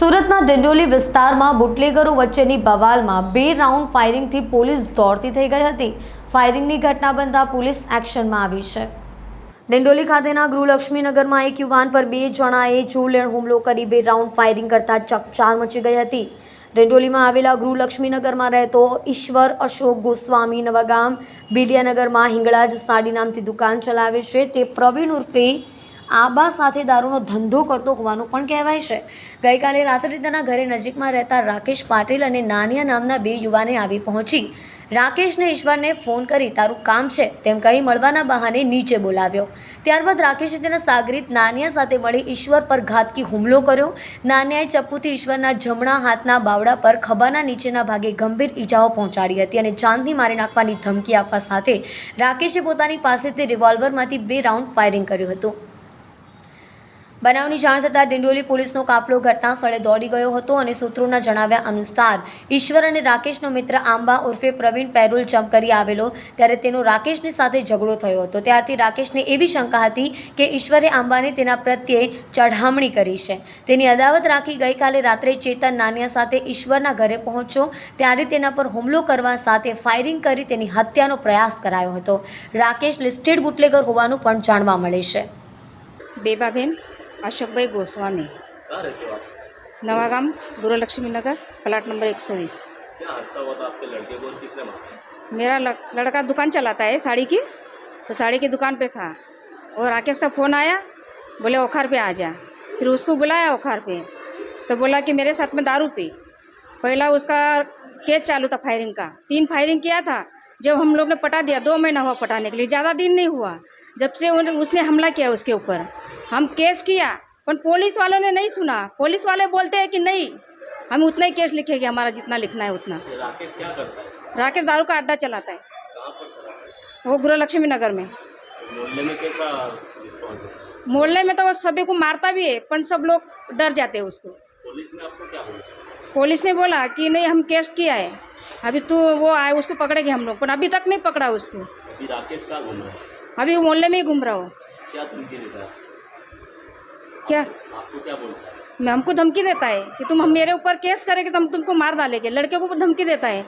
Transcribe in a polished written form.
સુરતના ડિંડોલી વિસ્તારમાં બુટલેગરો વચ્ચેની બવાલમાં 2 રાઉન્ડ ફાયરિંગથી પોલીસ દોડતી થઈ ગઈ હતી। ફાયરિંગની ઘટના બનતા પોલીસ એક્શનમાં આવી છે। ડિંડોલી ખાતેના ગૃહલક્ષ્મીનગરમાં એક યુવાન પર 2 જણાએ જોરલેણ હુમલો કરી 2 રાઉન્ડ ફાયરિંગ કરતા ચકચાર મચી ગઈ હતી। ડિંડોલીમાં આવેલા ગૃહલક્ષ્મીનગરમાં રહેતો ઈશ્વર અશોક ગોસ્વામી નવાગામ બિલિયાનગરમાં હિંગળાજ સાડી નામથી દુકાન ચલાવે છે। તે પ્રવીણ ઉર્ફે આબા સાથે દારૂનો ધંધો કરતો હોવાનું પણ કહેવાય છે। ગઈકાલે રાત્રે તેના ઘરે નજીકમાં રહેતા રાકેશ પાટીલ અને નાનિયા નામના 2 યુવાને આવી પહોંચી રાકેશને ઈશ્વરને ફોન કરી તારું કામ છે તેમ કહી મળવાના બહાને નીચે બોલાવ્યો। ત્યારબાદ રાકેશે તેના સાગરીત નાનિયા સાથે મળી ઈશ્વર પર ઘાતકી હુમલો કર્યો। નાનિયાએ ચપ્પુથી ઈશ્વરના જમણા હાથના બાવડા પર ખભાના નીચેના ભાગે ગંભીર ઈજાઓ પહોંચાડી હતી અને જાનથી મારી નાખવાની ધમકી આપવા સાથે રાકેશે પોતાની પાસેથી રિવોલ્વરમાંથી 2 રાઉન્ડ ફાયરિંગ કર્યું હતું। બનાવની જાણ થતાં ડિંડોલી પોલીસનો કાફલો ઘટના સ્થળે દોડી ગયો હતો અને સૂત્રોના જણાવ્યા અનુસાર ઈશ્વર અને રાકેશનો મિત્ર આંબા ઉર્ફે પ્રવીણ પેરોલ જમ્પ કરી આવેલો ત્યારે તેનો રાકેશની સાથે ઝઘડો થયો હતો। ત્યારથી રાકેશને એવી શંકા હતી કે ઈશ્વરે આંબાને તેના પ્રત્યે ચઢામણી કરી છે। તેની અદાવત રાખી ગઈકાલે રાત્રે ચેતન નાનિયા સાથે ઈશ્વરના ઘરે પહોંચ્યો ત્યારે તેના પર હુમલો કરવા સાથે ફાયરિંગ કરી તેની હત્યાનો પ્રયાસ કરાયો હતો। રાકેશ લિસ્ટેડ બુટલેગર હોવાનું પણ જાણવા મળે છે। बेबाबेन अशोक भाई गोस्वामी नवागाम गुरुलक्ष्मी नगर प्लाट नंबर 120। क्या हादसा हुआ था आपके लड़के को और किसने मारा? मेरा लड़का दुकान चलाता है साड़ी की, तो साड़ी की दुकान पे था और राकेश का फ़ोन आया, बोले ओखार पे आ जा। फिर उसको बुलाया ओखार पे, तो बोला कि मेरे साथ में दारू पी। पहला उसका केस चालू था फायरिंग का, 3 फायरिंग किया था। जब हम लोग ने पटा दिया, 2 महीना हुआ पटाने के लिए, ज़्यादा दिन नहीं हुआ। जब से उसने हमला किया उसके ऊपर, हम केस किया पर पुलिस वालों ने नहीं सुना। पुलिस वाले बोलते हैं कि नहीं हम उतना ही केस लिखेंगे, हमारा जितना लिखना है उतना। राकेश क्या करता है? राकेश दारू का अड्डा चलाता है, कहाँ पर चलाता है? वो गृहलक्ष्मी नगर में। मोहल्ले में कैसा रिस्पॉन्स है? मोहल्ले में तो वो सभी को मारता भी है, पर सब लोग डर जाते हैं उसको। पुलिस ने आपको क्या बोला? पुलिस ने बोला कि नहीं हम केस किया है, अभी तो वो आए उसको पकड़ेंगे हम लोग, पर अभी तक नहीं पकड़ा उसको। अभी राकेश कहाँ घूम रहा है? अभी वो मोहल्ले में ही घूम रहा हो। क्या धमकी देता है? क्या आपको क्या बोलता है? मैं हमको धमकी देता है कि तुम हम मेरे ऊपर केस करेंगे तो हम तुमको मार डालेंगे। लड़के को धमकी देता है